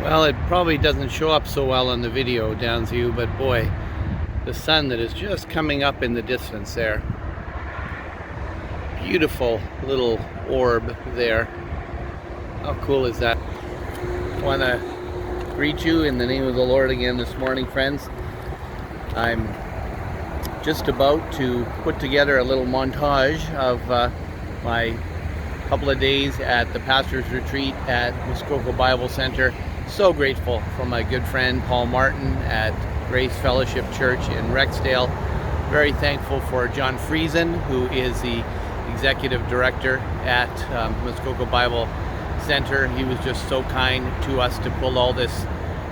Well, it probably doesn't show up so well on the video, Downsview, but boy, the sun that is just coming up in the distance there. Beautiful little orb there. How cool is that? I want to greet you in the name of the Lord again this morning, friends. I'm just about to put together a little montage of my couple of days at the pastor's retreat at Muskoka Bible Center. So grateful for my good friend Paul Martin at Grace Fellowship Church in Rexdale. Very thankful for John Friesen, who is the executive director at Muskoka Bible Center. He was just so kind to us to pull all this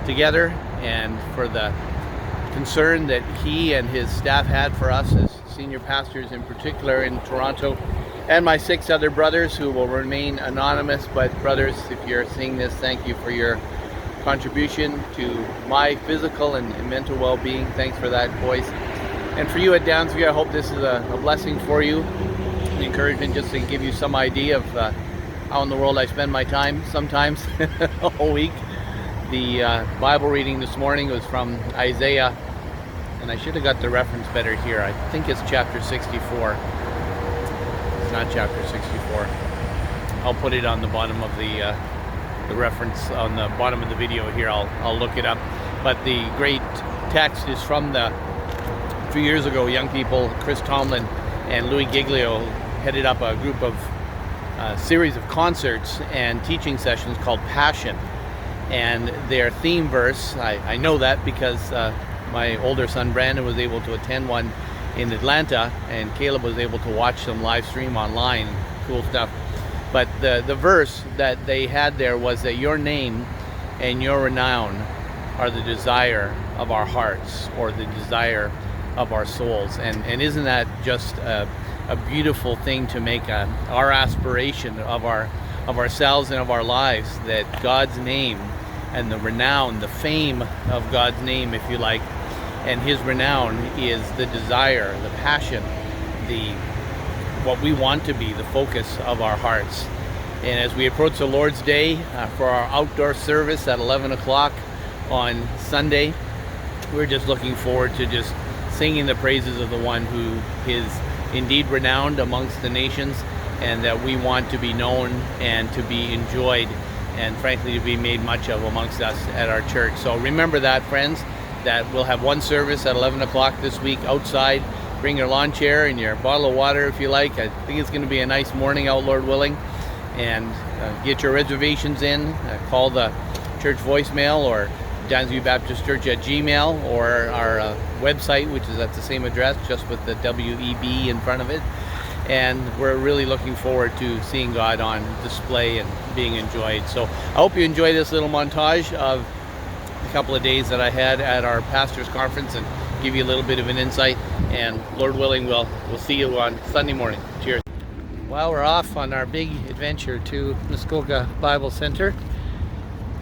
together, and for the concern that he and his staff had for us as senior pastors, in particular in Toronto, and my 6 other brothers who will remain anonymous. But brothers, if you're seeing this, thank you for your contribution to my physical and mental well-being. Thanks for that, boys. And for you at Downsview, I hope this is a blessing for you, an encouragement just to give you some idea of how in the world I spend my time sometimes all week. The Bible reading this morning was from Isaiah, and I should have got the reference better here. I think it's chapter 64. It's not chapter 64. I'll put it on the bottom of the reference on the bottom of the video here. I'll look it up. But the great text is from a few years ago. Young people, Chris Tomlin and Louis Giglio, headed up a group of series of concerts and teaching sessions called Passion. And their theme verse, I know that because my older son Brandon was able to attend one in Atlanta, and Caleb was able to watch them live stream online. Cool stuff. But the verse that they had there was that your name and your renown are the desire of our hearts, or the desire of our souls. And isn't that just a beautiful thing to make our aspiration of ourselves and of our lives, that God's name and the renown, the fame of God's name, if you like, and his renown is the desire, the passion, what we want to be, the focus of our hearts. And as we approach the Lord's Day for our outdoor service at 11 o'clock on Sunday, we're just looking forward to just singing the praises of the one who is indeed renowned amongst the nations, and that we want to be known and to be enjoyed, and frankly to be made much of amongst us at our church. So remember that, friends, that we'll have one service at 11 o'clock this week outside. Bring your lawn chair and your bottle of water if you like. I think it's going to be a nice morning out, Lord willing. And get your reservations in. Call the church voicemail, or Downsview Baptist Church at Gmail, or our website, which is at the same address, just with the WEB in front of it. And we're really looking forward to seeing God on display and being enjoyed. So I hope you enjoy this little montage of a couple of days that I had at our pastors conference, and give you a little bit of an insight. And Lord willing, we'll see you on Sunday morning. Cheers. Well, we're off on our big adventure to Muskoka Bible Center.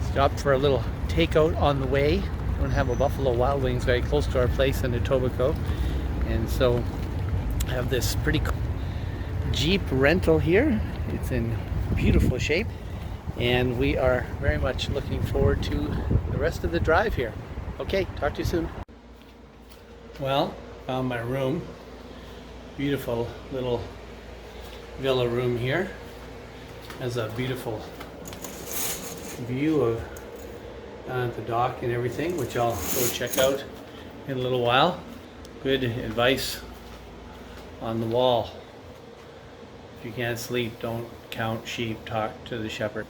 Stopped for a little takeout on the way. We don't have a Buffalo Wild Wings very close to our place in Etobicoke, and so I have this pretty cool Jeep rental here. It's in beautiful shape, and we are very much looking forward to the rest of the drive here. Okay, talk to you soon. Well, found my room. Beautiful little villa room here. Has a beautiful view of the dock and everything, which I'll go check out in a little while. Good advice on the wall. If you can't sleep, don't count sheep, talk to the shepherd.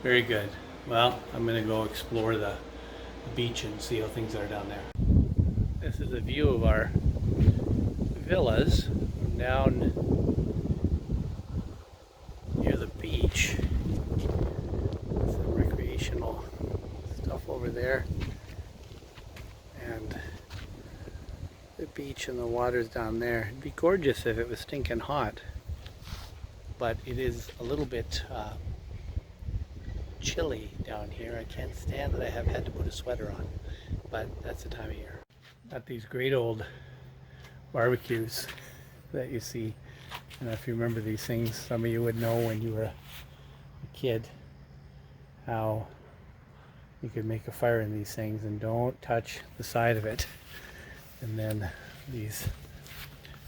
Very good. Well, I'm going to go explore the beach and see how things are down there. This is a view of our villas from down near the beach. Some recreational stuff over there, and the beach and the water's down there. It'd be gorgeous if it was stinking hot, but it is a little bit chilly down here. I can't stand that I have had to put a sweater on, but that's the time of year. Got these great old barbecues that you see. And if you remember these things, some of you would know when you were a kid how You could make a fire in these things, and don't touch the side of it. And then these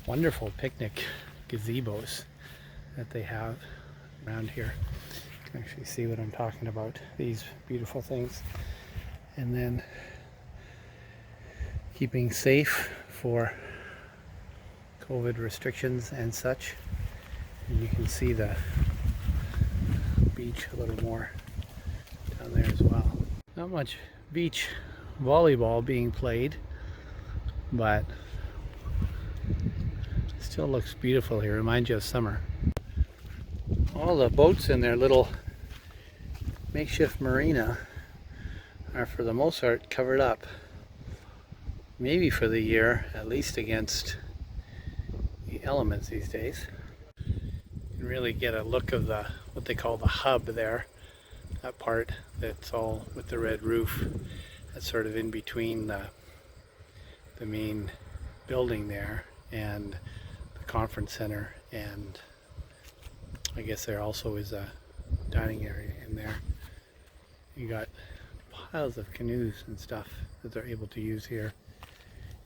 wonderful picnic gazebos that they have around here. You can actually see what I'm talking about, these beautiful things. And then keeping safe for COVID restrictions and such. And you can see the beach a little more down there as well. Not much beach volleyball being played, but still looks beautiful here. Reminds you of summer. All the boats in their little makeshift marina are for the most part covered up, maybe for the year, at least against the elements these days. You can really get a look of the what they call the hub there, that part that's all with the red roof. That's sort of in between the main building there and the conference center, and I guess there also is a dining area in there. You got piles of canoes and stuff that they're able to use here.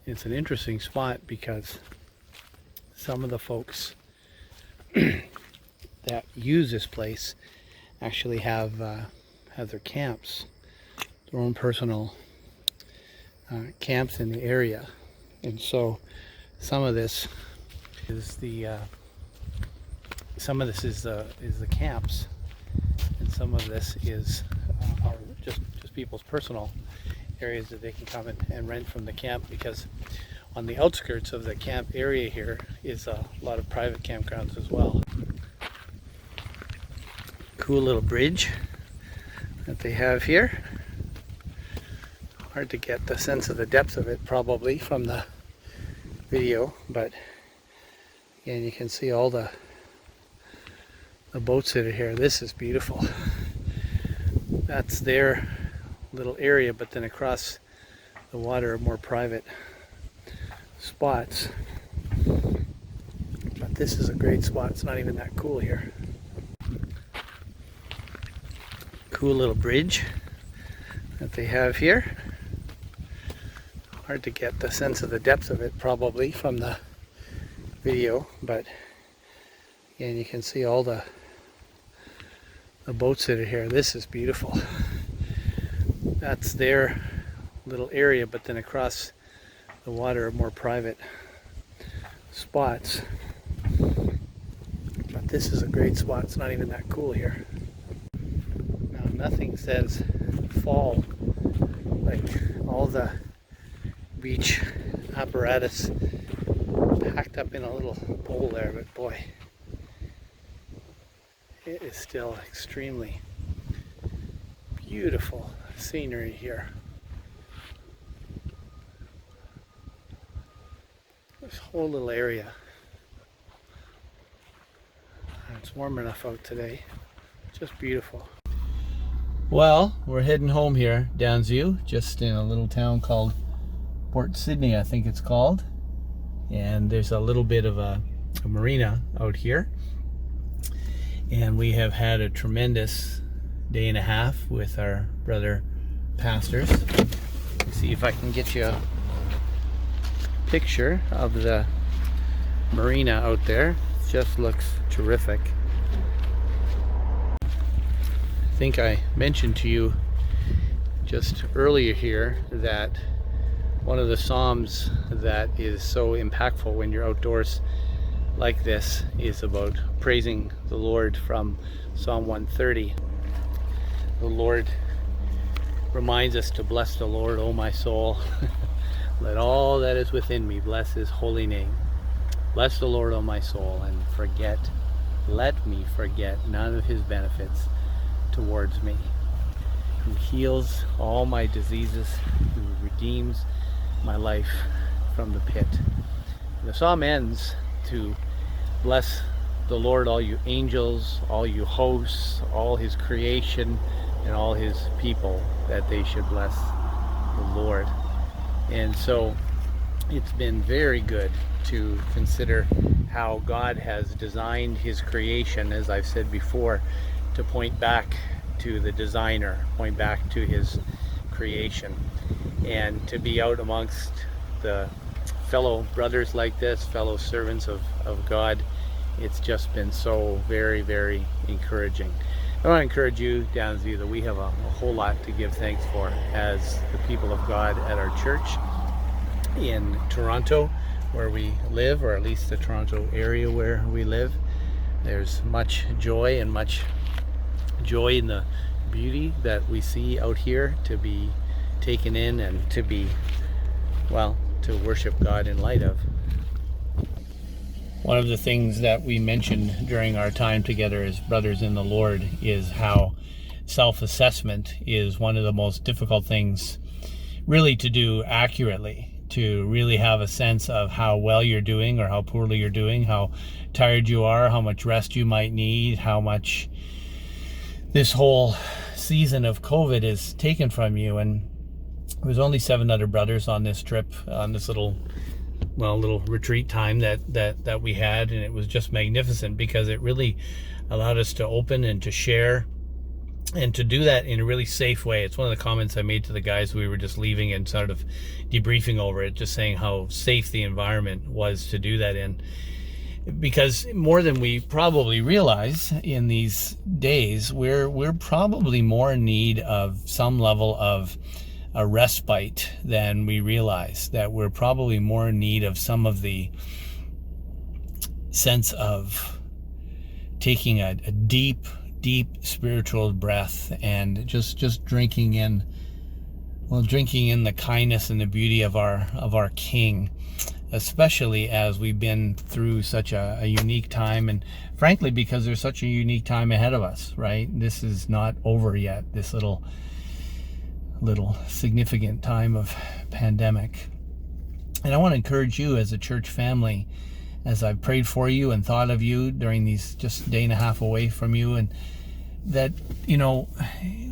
It's an interesting spot because some of the folks that use this place actually have their camps, their own personal camps in the area, and so some of this is the camps, and some of this is are just people's personal areas that they can come and rent from the camp, because on the outskirts of the camp area here is a lot of private campgrounds as well. Cool little bridge that they have here. Hard to get the sense of the depth of it probably from the video, but again, you can see all the boats that are here. This is beautiful. That's their little area, but then across the water are more private spots. But this is a great spot. It's not even that cool here. Cool little bridge that they have here. Hard to get the sense of the depth of it probably from the video, but again, you can see all the boats that are here. This is beautiful. That's their little area, but then across the water are more private spots. But this is a great spot. It's not even that cool here. Now, nothing says fall like all the beach apparatus packed up in a little bowl there, but boy, it is still extremely beautiful scenery here. This whole little area. It's warm enough out today. Just beautiful. Well, we're heading home here, Downsview, just in a little town called Port Sydney, I think it's called. And there's a little bit of a marina out here. And we have had a tremendous day and a half with our brother pastors. Let's see if I can get you a picture of the marina out there. It just looks terrific. I think I mentioned to you just earlier here that one of the Psalms that is so impactful when you're outdoors like this is about praising the Lord, from Psalm 130. The Lord reminds us to bless the Lord, O my soul. Let all that is within me bless his holy name. Bless the Lord, O my soul, and let me forget none of his benefits towards me. Who heals all my diseases, who redeems my life from the pit. The psalm ends to bless the Lord, all you angels, all you hosts, all his creation, and all his people, that they should bless the Lord. And so it's been very good to consider how God has designed his creation, as I've said before, to point back to the designer, point back to his creation. And to be out amongst the fellow brothers like this, fellow servants of God, it's just been so very, very encouraging. I want to encourage you, Downsview, that we have a whole lot to give thanks for as the people of God at our church in Toronto, where we live, or at least the Toronto area where we live. There's much joy and much joy in the beauty that we see out here to be taken in and to be, well, to worship God in light of. One of the things that we mentioned during our time together as brothers in the Lord is how self-assessment is one of the most difficult things really to do accurately, to really have a sense of how well you're doing or how poorly you're doing, how tired you are, how much rest you might need, how much this whole season of COVID is taken from you. And there was only 7 other brothers on this trip, on this little retreat time that we had, and it was just magnificent because it really allowed us to open and to share and to do that in a really safe way. It's one of the comments I made to the guys we were just leaving and sort of debriefing over it, just saying how safe the environment was to do that in. Because more than we probably realize in these days, we're probably more in need of some level of a respite than we realize, that we're probably more in need of some of the sense of taking a deep spiritual breath and just drinking in the kindness and the beauty of our King, especially as we've been through such a unique time, and frankly because there's such a unique time ahead of us, right? This is not over yet, this little significant time of pandemic. And I want to encourage you as a church family, as I've prayed for you and thought of you during these just day and a half away from you, and that,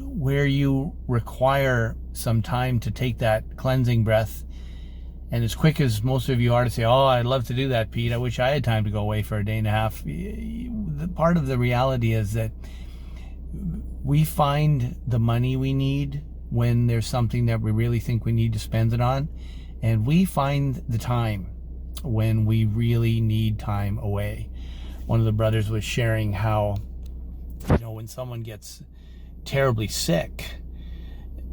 where you require some time to take that cleansing breath, and as quick as most of you are to say, oh, I'd love to do that, Pete, I wish I had time to go away for a day and a half. The part of the reality is that we find the money we need when there's something that we really think we need to spend it on, and we find the time when we really need time away. One of the brothers was sharing how, when someone gets terribly sick,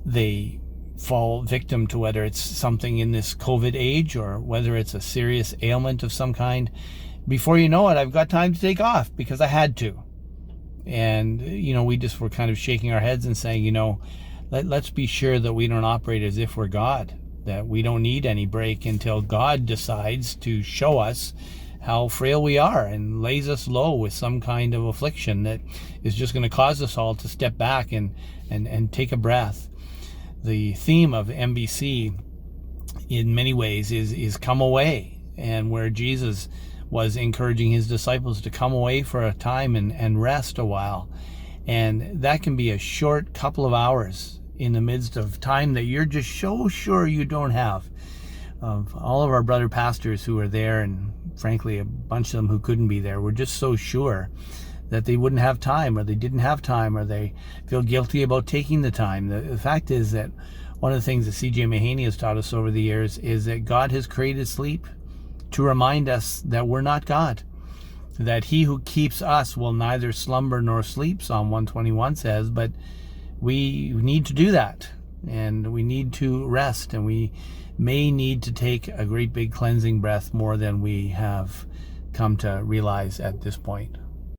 they fall victim to whether it's something in this COVID age or whether it's a serious ailment of some kind. Before you know it, I've got time to take off because I had to. And, we just were kind of shaking our heads and saying, let's be sure that we don't operate as if we're God, that we don't need any break until God decides to show us how frail we are and lays us low with some kind of affliction that is just going to cause us all to step back and take a breath. The theme of MBC in many ways is come away, and where Jesus was encouraging his disciples to come away for a time and rest a while. And that can be a short couple of hours in the midst of time that you're just so sure you don't have. All of our brother pastors who are there, and frankly a bunch of them who couldn't be there, were just so sure that they wouldn't have time, or they didn't have time, or they feel guilty about taking the time. The fact is that one of the things that C.J. Mahaney has taught us over the years is that God has created sleep to remind us that we're not God, that he who keeps us will neither slumber nor sleep, Psalm 121 says, but we need to do that, and we need to rest, and we may need to take a great big cleansing breath more than we have come to realize at this point.